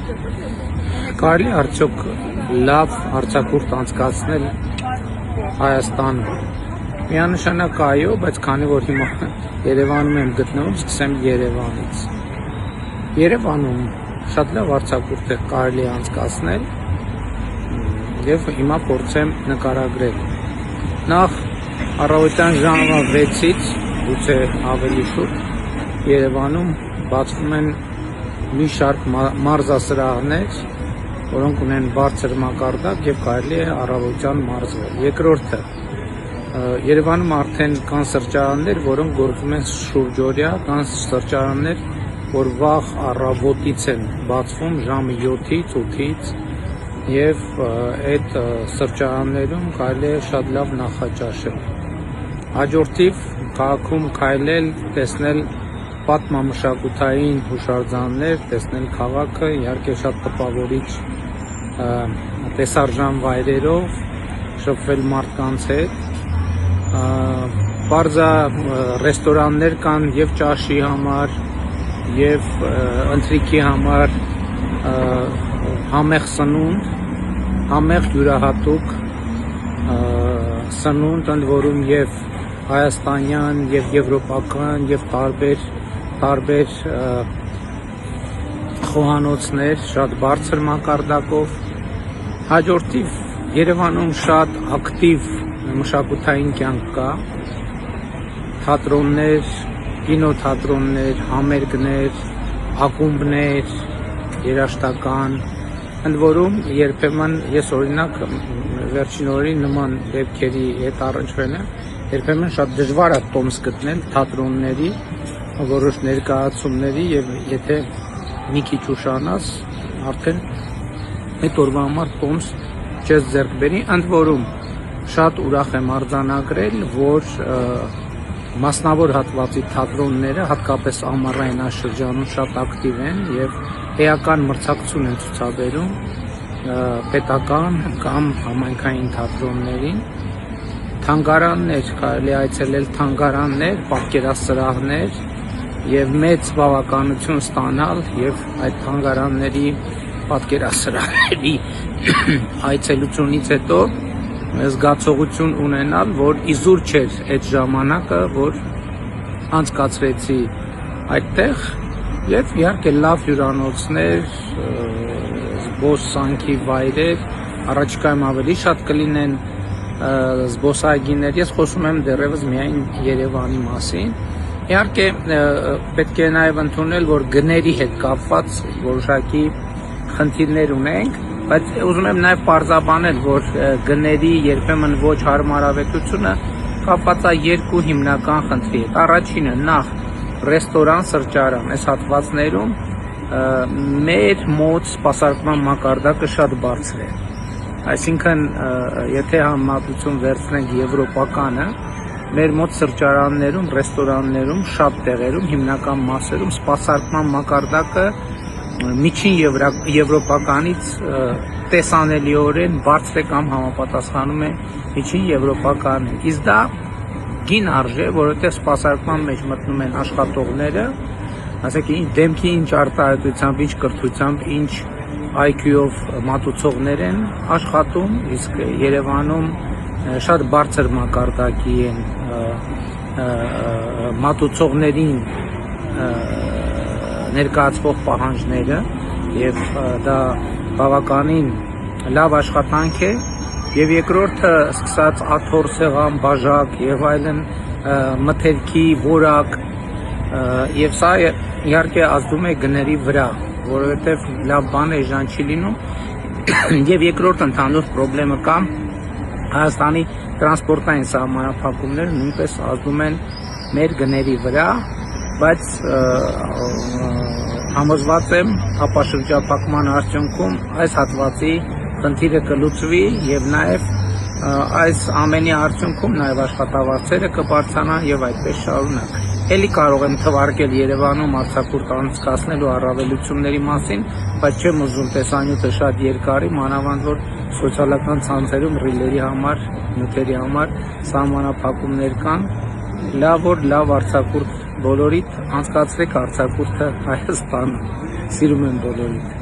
Կարելի արդյոք լավ արձակուրդ անցկացնել Հայաստանում։ Միանշանակ այո, բայց քանի որ հիմա Երևանում եմ գտնվում, սկսեմ Երևանից։ Երևանում շատ լավ արձակուրդ է կարելի անցկացնել եւ հիմա փորձեմ նկարագրել։ Նախ առավոտյան ժամը 6-ից, գուցե ավելի շուտ, Երևանում բացվում են մի շարք մարզասրահներ, որոնք ունեն բարձր մակարդակ եւ կարելի է առավոտյան մարզվել։ Երկրորդը, Երևանում արդեն կան սրճարաններ, որոնք գործում են շուրջօրյա, կան սրճարաններ, որ վաղ առավոտից են բացվում ժամը 7-ից, 8-ից եւ այդ սրճարաններում կարելի է շատ լավ նախաճաշել։ Հաջորդիվ քաղաքում քայլել, տեսնել պատմամշակութային հուշարձաններ, տեսնել քաղաքը, իհարկե շատ տպավորիչ տեսարժան վայրերով, շփվել մարդկանց հետ, բարձա ռեստորաններ կան եւ ճաշի համար, եւ ընթրիքի համար, համեղ սնունդ, համեղ յուրահատուկ սնունդ, ընդ որում եւ հայաստանյան եւ եվրոպական եւ տարբեր խոհանոցներ շատ բարձր մակարդակով։ Հաջորդիվ Երևանում շատ ակտիվ մշակութային կյանք կա, թատրոններ, կինոթատրոններ, համերգներ, ակումբներ, երաժշտական, ընդ որում երբեմն ես օրինակ վերջին օրերին նման դեպքերի հետ առնչվել եմ, երբեմն շատ դժվար է տոմս գտնել թատրոնների, որոշ ներկայացումների եւ եթե մի քիչ ուշանաս, արդեն այդ օրվա համար տոմս չես ձեռք բերի, ընդ որում շատ ուրախ եմ արձանագրել, որ մասնավոր հատվածի թատրոնները, հատկապես ամառային շրջանում շատ ակտիվ են եւ էական մրցակցություն են ցուցաբերում պետական կամ համայնքային թատրոններին, թանգարաններ, կարելի այցելել թանգարաններ, պատկերասրահներ եւ մեծ բավականություն ստանալ եւ այդ թանգարանների պատկերասրահների այցելությունից հետո զգացողություն ունենալ, որ իզուր չէր այդ ժամանակը, որ անցկացրեցի այդտեղ եւ իհարկե լավ հյուրանոցներ, զբոսանքի վայրեր, առաջիկայում ավելի շատ կլինեն զբոսայգիներ, ես խոսում եմ դեռևս միայն Երևանի մասին։ Իհարկե պետք է նաև ընդունել, որ գների հետ կապված որոշակի խնդիրներ ունենք, բայց ուզում եմ նաև պարզաբանել, որ գների երբեմն ոչ հարմարավետությունը կապված է երկու հիմնական խնդրի հետ։ Առաջինը նախ ռեստորան, սրճարան, այս հատվածներում մեր մոտ սպասարկման մակարդակը շատ բարձր է։ Այսինքն, եթե համեմատություն վերցնենք եվրոպականը, մեր մոտ սրճարաններում, ռեստորաններում, շատ տեղերում, հիմնական մասերում սպասարկման մակարդակը միջին եվրոպականից տեսանելիորեն բարձր է կամ համապատասխանում է միջին եվրոպականին։ Իսկ դա գին արժե, որովհետև սպասարկման մեջ մտնում են աշխատողները, ասենք ինչ դեմքի, ինչ արտահայտությամբ, ինչ կրթությամբ, ինչ IQ-ով մատուցողներ են աշխատում, իսկ Երևանում շատ բարձր մակարդակի են մատուցողներին ներկայացվող պահանջները եւ դա բավականին լավ աշխատանք է եւ երկրորդը սկսած աթոռ, սեղան, բաժակ եւ այլն մթերքի, որակ եւ սա իհարկե ազդում է գների վրա, որովհետև լավ բան էժան չի լինում եւ երկրորդ ընդհանուր խնդրեմը կա Հայաստանի տրանսպորտային սահմանափակումները նույնպես ազդում են մեր գների վրա, բայց համոզված եմ ապաշրջափակման արդյունքում այս հատվածի խնդիրը կլուծվի եւ նաեւ այս ամենի արդյունքում նաեւ աշխատավարձերը կբարձրանան եւ այդպես շարունակ։ Էլի կարող եմ թվարկել Երևանում արձակուրդ անցկացնելու առավելությունների մասին, բայց չեմ ուզում տեսանյութը շատ երկարի, մանավանդ որ սոցիալական ցանցերում ռիլերի համար, նյութերի համար սահմանափակումներ կան։ Լավ արձակուրդ բոլորիդ անցկացրեք արձակուրդը Հայաստանում։ Սիրում եմ բոլորիդ։